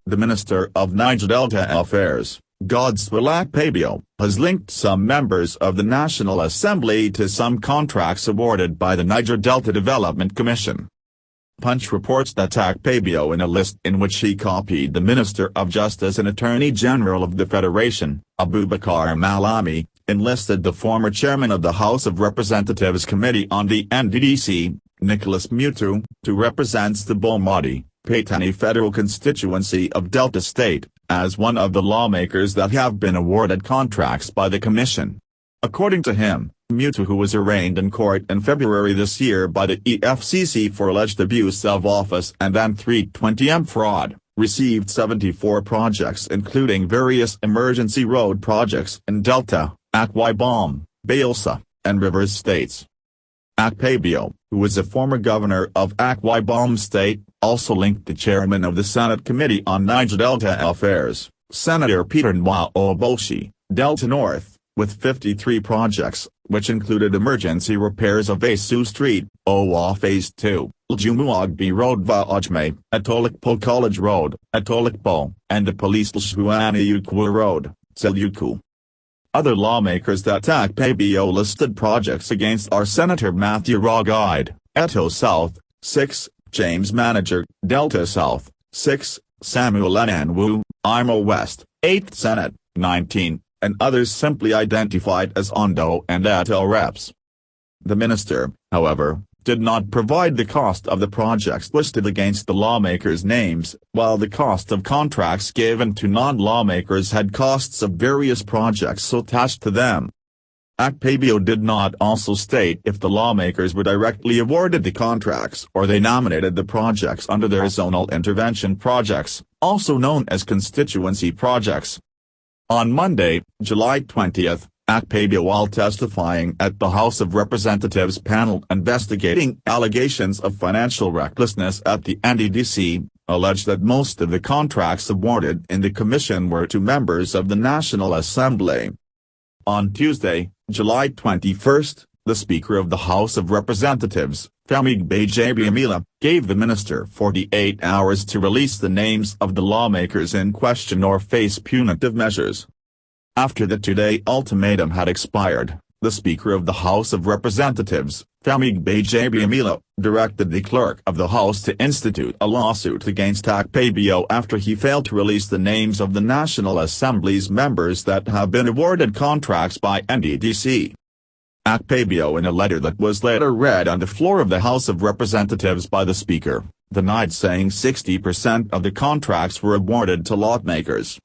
The Minister of Niger Delta Affairs, Godswill Akpabio, has linked some members of the National Assembly to some contracts awarded by the Niger Delta Development Commission. Punch reports that Akpabio, in a list in which he copied the Minister of Justice and Attorney General of the Federation, Abubakar Malami, enlisted the former chairman of the House of Representatives Committee on the NDDC, Nicholas Mutu, to represent the Bomadi, Patani federal constituency of Delta State, as one of the lawmakers that have been awarded contracts by the Commission. According to him, Mutu, who was arraigned in court in February this year by the EFCC for alleged abuse of office and then 320M fraud, received 74 projects including various emergency road projects in Delta, Akwa Ibom, Bayelsa, and Rivers states. Akpabio, who was a former governor of Akwa Ibom State, also linked the chairman of the Senate Committee on Niger Delta Affairs, Senator Peter Oboshi, Delta North, with 53 projects, which included emergency repairs of Asu Street, Owa Phase 2, Ljumuagbi Road Vaajme, Atolikpo College Road, Atolikpo, and the Police Lshuanayukwu Road, Selyuku. Other lawmakers that Akpabio listed projects against are Senator Matthew Guide, Eto South, 6, James Manager, Delta South, 6, Samuel Enanwu, Imo West, 8th Senate, 19, and others simply identified as Ondo and Eto reps. The minister, however, did not provide the cost of the projects listed against the lawmakers' names, while the cost of contracts given to non-lawmakers had costs of various projects attached to them. Akpabio did not also state if the lawmakers were directly awarded the contracts or they nominated the projects under their zonal intervention projects, also known as constituency projects. On Monday, July 20, Akpabio, while testifying at the House of Representatives panel investigating allegations of financial recklessness at the NDDC, alleged that most of the contracts awarded in the commission were to members of the National Assembly. On Tuesday, July 21, the Speaker of the House of Representatives, Femi Gbajabiamila, gave the minister 48 hours to release the names of the lawmakers in question or face punitive measures. After the two-day ultimatum had expired, the Speaker of the House of Representatives, Femi Gbajabiamila, directed the Clerk of the House to institute a lawsuit against Akpabio after he failed to release the names of the National Assembly's members that have been awarded contracts by NDDC. Akpabio, in a letter that was later read on the floor of the House of Representatives by the Speaker, denied saying 60% of the contracts were awarded to lawmakers.